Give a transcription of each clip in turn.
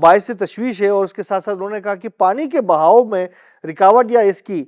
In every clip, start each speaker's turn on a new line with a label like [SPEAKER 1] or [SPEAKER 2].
[SPEAKER 1] باعث تشویش ہے، اور اس کے ساتھ ساتھ انہوں نے کہا کہ پانی کے بہاؤ میں رکاوٹ یا اس کی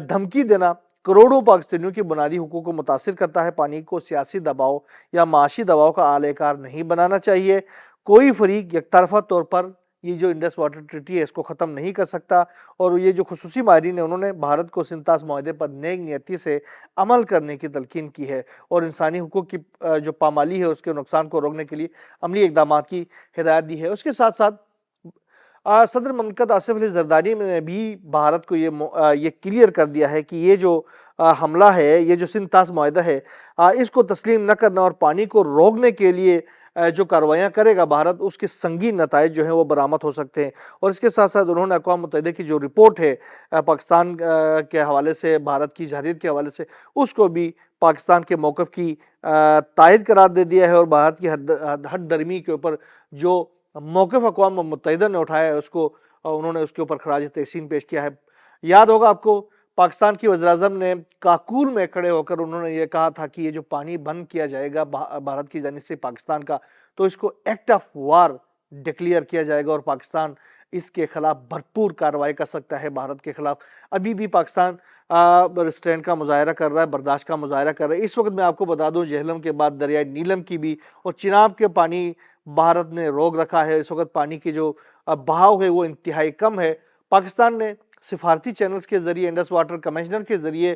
[SPEAKER 1] دھمکی دینا کروڑوں پاکستانیوں کے بنیادی حقوق کو متاثر کرتا ہے۔ پانی کو سیاسی دباؤ یا معاشی دباؤ کا اعلی کار نہیں بنانا چاہیے۔ کوئی فریق یک طرفہ طور پر یہ جو انڈس واٹر ٹریٹی ہے اس کو ختم نہیں کر سکتا، اور یہ جو خصوصی ماہرین ہیں انہوں نے بھارت کو سنتاس معاہدے پر نیک نیتی سے عمل کرنے کی تلقین کی ہے، اور انسانی حقوق کی جو پامالی ہے اس کے نقصان کو روکنے کے لیے عملی اقدامات کی ہدایت دی ہے۔ اس کے ساتھ ساتھ صدر مملکت آصف علی زرداری نے بھی بھارت کو یہ کلیئر کر دیا ہے کہ یہ جو حملہ ہے، یہ جو سنتاس معاہدہ ہے، اس کو تسلیم نہ کرنا اور پانی کو روکنے کے لیے جو کاروائیاں کرے گا بھارت، اس کے سنگین نتائج جو ہیں وہ برآمد ہو سکتے ہیں۔ اور اس کے ساتھ ساتھ انہوں نے اقوام متحدہ کی جو رپورٹ ہے پاکستان کے حوالے سے، بھارت کی جارحیت کے حوالے سے، اس کو بھی پاکستان کے موقف کی تائید قرار دے دیا ہے، اور بھارت کی حد درمی کے اوپر جو موقف اقوام متحدہ نے اٹھایا ہے اس کو انہوں نے اس کے اوپر خراج تحسین پیش کیا ہے۔ یاد ہوگا آپ کو پاکستان کی وزیراعظم نے کاکول میں کھڑے ہو کر انہوں نے یہ کہا تھا کہ یہ جو پانی بند کیا جائے گا بھارت کی جانب سے پاکستان کا، تو اس کو ایکٹ آف وار ڈکلیئر کیا جائے گا، اور پاکستان اس کے خلاف بھرپور کارروائی کر سکتا ہے بھارت کے خلاف۔ ابھی بھی پاکستان ریسٹرینٹ کا مظاہرہ کر رہا ہے، برداشت کا مظاہرہ کر رہا ہے۔ اس وقت میں آپ کو بتا دوں جہلم کے بعد دریائے نیلم کی بھی اور چناب کے پانی بھارت نے روک رکھا ہے۔ اس وقت پانی کی جو بہاؤ ہے وہ انتہائی کم ہے۔ پاکستان نے سفارتی چینلز کے ذریعے، انڈس واٹر کمشنر کے ذریعے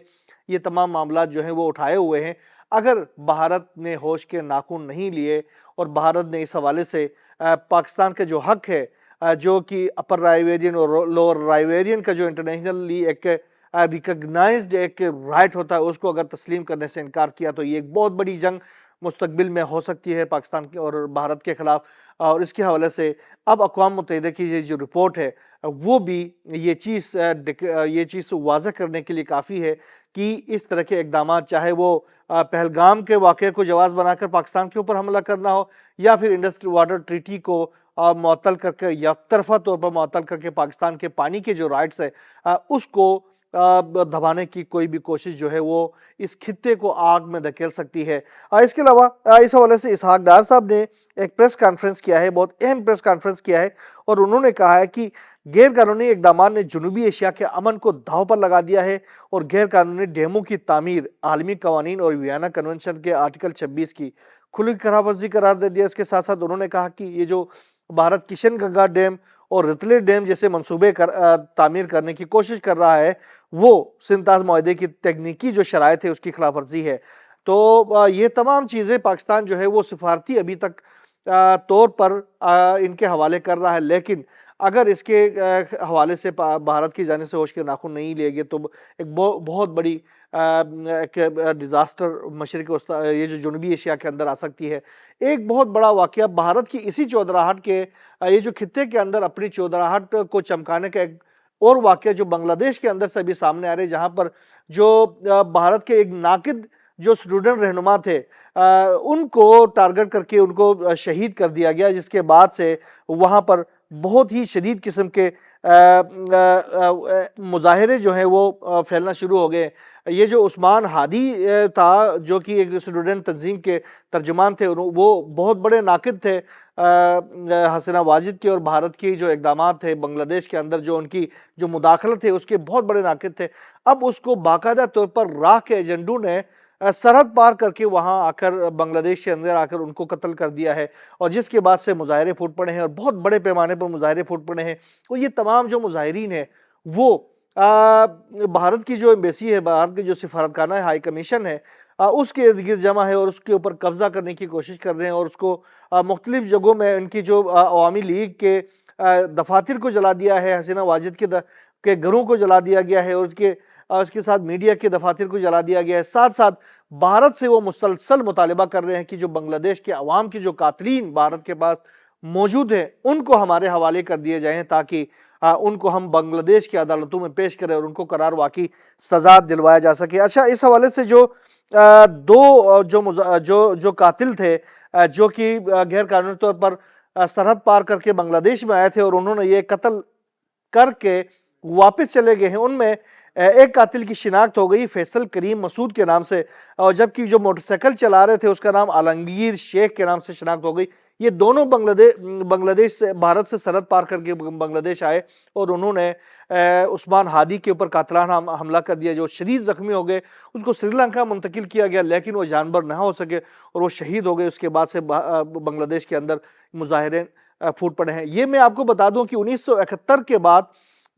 [SPEAKER 1] یہ تمام معاملات جو ہیں وہ اٹھائے ہوئے ہیں۔ اگر بھارت نے ہوش کے ناخن نہیں لیے اور بھارت نے اس حوالے سے پاکستان کا جو حق ہے، جو کہ اپر رائیویرین اور لوور رائیویرین کا جو انٹرنیشنلی ایک ریکگنائزڈ ایک رائٹ ہوتا ہے، اس کو اگر تسلیم کرنے سے انکار کیا تو یہ ایک بہت بڑی جنگ مستقبل میں ہو سکتی ہے پاکستان کے اور بھارت کے خلاف۔ اور اس کے حوالے سے اب اقوام متحدہ کی یہ جو رپورٹ ہے وہ بھی یہ چیز واضح کرنے کے لیے کافی ہے کہ اس طرح کے اقدامات، چاہے وہ پہلگام کے واقعے کو جواز بنا کر پاکستان کے اوپر حملہ کرنا ہو، یا پھر انڈس واٹر ٹریٹی کو معطل کر کے یک طرفہ طور پر معطل کر کے پاکستان کے پانی کے جو رائٹس ہے اس کو دبانے کی کوئی بھی کوشش جو ہے وہ اس خطے کو آگ میں دھکیل سکتی ہے۔ اس کے علاوہ اس حوالے سے اسحاق ڈار صاحب نے ایک پریس کانفرنس کیا ہے، بہت اہم پریس کانفرنس کیا ہے، اور انہوں نے کہا ہے کہ غیر قانونی اقدامات نے جنوبی ایشیا کے امن کو داؤ پر لگا دیا ہے، اور غیر قانونی ڈیموں کی تعمیر عالمی قوانین اور ویانا کنونشن کے آرٹیکل 26 کی کھلی خلاف ورزی قرار دے دیا۔ اس کے ساتھ ساتھ انہوں نے کہا کہ یہ جو بھارت کشن گنگا ڈیم اور رتلے ڈیم جیسے منصوبے تعمیر کرنے کی کوشش کر رہا ہے وہ سنتاس معاہدے کی تکنیکی جو شرائط ہے اس کی خلاف ورزی ہے۔ تو یہ تمام چیزیں پاکستان جو ہے وہ سفارتی ابھی تک طور پر ان کے حوالے کر رہا ہے، لیکن اگر اس کے حوالے سے بھارت کی جانب سے ہوش کے ناخن نہیں لیے گئے تو ایک بہت بڑی ایک ڈیزاسٹر مشرق یہ جو جنوبی ایشیا کے اندر آ سکتی ہے۔ ایک بہت بڑا واقعہ بھارت کی اسی چودراہٹ کے یہ جو خطے کے اندر اپنی چودراہٹ کو چمکانے کا ایک اور واقعہ جو بنگلہ دیش کے اندر سے بھی سامنے آ رہے، جہاں پر جو بھارت کے ایک ناقد جو اسٹوڈنٹ رہنما تھے ان کو ٹارگٹ کر کے ان کو شہید کر دیا گیا، جس کے بعد سے وہاں پر بہت ہی شدید قسم کے مظاہرے جو ہیں وہ پھیلنا شروع ہو گئے۔ یہ جو عثمان ہادی تھا جو کہ ایک اسٹوڈنٹ تنظیم کے ترجمان تھے، وہ بہت بڑے ناقد تھے حسینہ واجد کے اور بھارت کی جو اقدامات تھے بنگلہ دیش کے اندر، جو ان کی جو مداخلت ہے اس کے بہت بڑے ناقد تھے۔ اب اس کو باقاعدہ طور پر راہ کے ایجنڈوں نے سرحد پار کر کے وہاں آ کر بنگلہ دیش کے اندر آ کر ان کو قتل کر دیا ہے، اور جس کے بعد سے مظاہرے پھوٹ پڑے ہیں اور بہت بڑے پیمانے پر مظاہرے پھوٹ پڑے ہیں۔ اور یہ تمام جو مظاہرین ہیں وہ بھارت کی جو ایمبیسی ہے، بھارت کی جو سفارتخانہ ہائی کمیشن ہے اس کے ارد گرد جمع ہے اور اس کے اوپر قبضہ کرنے کی کوشش کر رہے ہیں، اور اس کو مختلف جگہوں میں ان کی جو عوامی لیگ کے دفاتر کو جلا دیا ہے، حسینہ واجد کے گھروں کو جلا دیا گیا ہے، اور اس کے ساتھ میڈیا کے دفاتر کو جلا دیا گیا ہے۔ ساتھ ساتھ بھارت سے وہ مسلسل مطالبہ کر رہے ہیں کہ جو بنگلہ دیش کے عوام کی جو قاتلین بھارت کے پاس موجود ہیں ان کو ہمارے حوالے کر دیے جائیں، تاکہ ان کو ہم بنگلہ دیش کی عدالتوں میں پیش کریں اور ان کو قرار واقعی سزا دلوایا جا سکے۔ اچھا، اس حوالے سے جو جو قاتل تھے جو کہ غیر قانونی طور پر سرحد پار کر کے بنگلہ دیش میں آئے تھے اور انہوں نے یہ قتل کر کے واپس چلے گئے ہیں، ان میں ایک قاتل کی شناخت ہو گئی فیصل کریم مسعود کے نام سے، اور جبکہ جو موٹر سائیکل چلا رہے تھے اس کا نام عالمگیر شیخ کے نام سے شناخت ہو گئی۔ یہ دونوں بنگلہ دیش سے بھارت سے سرحد پار کر کے بنگلہ دیش آئے اور انہوں نے عثمان ہادی کے اوپر قاتلانہ حملہ کر دیا، جو شدید زخمی ہو گئے، اس کو سری لنکا منتقل کیا گیا لیکن وہ جانبر نہ ہو سکے اور وہ شہید ہو گئے۔ اس کے بعد سے بنگلہ دیش کے اندر مظاہرے پھوٹ پڑے ہیں۔ یہ میں آپ کو بتا دوں کہ 1971 کے بعد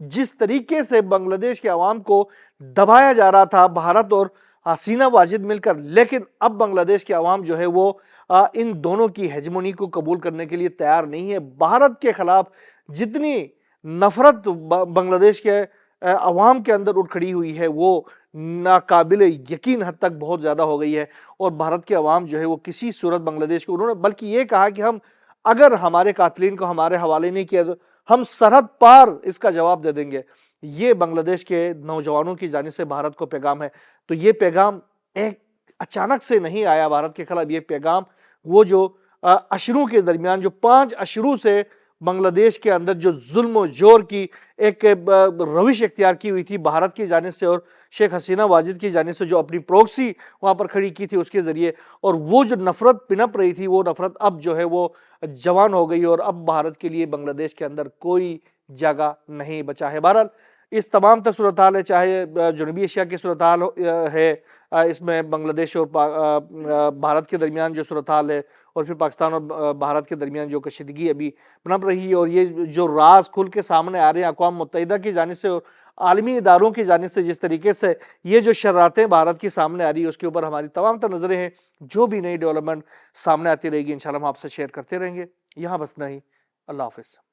[SPEAKER 1] جس طریقے سے بنگلہ دیش کے عوام کو دبایا جا رہا تھا بھارت اور حسینہ واجد مل کر، لیکن اب بنگلہ دیش کے عوام جو ہے وہ ان دونوں کی ہیجمونی کو قبول کرنے کے لیے تیار نہیں ہے۔ بھارت کے خلاف جتنی نفرت بنگلہ دیش کے عوام کے اندر اٹھ کھڑی ہوئی ہے وہ ناقابل یقین حد تک بہت زیادہ ہو گئی ہے، اور بھارت کے عوام جو ہے وہ کسی صورت بنگلہ دیش کو، انہوں نے بلکہ یہ کہا کہ ہم اگر ہمارے قاتلین کو ہمارے حوالے نہیں کیا تو ہم سرحد پار اس کا جواب دے دیں گے۔ یہ بنگلہ دیش کے نوجوانوں کی جانب سے بھارت کو پیغام ہے۔ تو یہ پیغام ایک اچانک سے نہیں آیا بھارت کے خلاف، یہ پیغام وہ جو اشروں کے درمیان، جو 5 اشروں سے بنگلہ دیش کے اندر جو ظلم و جور کی ایک روش اختیار کی ہوئی تھی بھارت کی جانب سے اور شیخ حسینہ واجد کی جانب سے، جو اپنی پروکسی وہاں پر کھڑی کی تھی اس کے ذریعے، اور وہ جو نفرت پنپ رہی تھی، وہ نفرت اب جو ہے وہ جوان ہو گئی اور اب بھارت کے لیے بنگلہ دیش کے اندر کوئی جگہ نہیں بچا ہے۔ بہرحال اس تمام تر صورتحال ہے، چاہے جنوبی ایشیا کی صورتحال ہے، اس میں بنگلہ دیش اور بھارت کے درمیان جو صورتحال ہے، اور پھر پاکستان اور بھارت کے درمیان جو کشیدگی ابھی پنپ رہی ہے، اور یہ جو راز کھل کے سامنے آ رہے ہیں اقوام متحدہ کی جانب سے اور عالمی اداروں کی جانب سے، جس طریقے سے یہ جو شرارتیں بھارت کی سامنے آ رہی ہے، اس کے اوپر ہماری تمام تر نظریں ہیں۔ جو بھی نئی ڈیولپمنٹ سامنے آتی رہے گی انشاءاللہ ہم آپ سے شیئر کرتے رہیں گے۔ یہاں بس نہیں، اللہ حافظ۔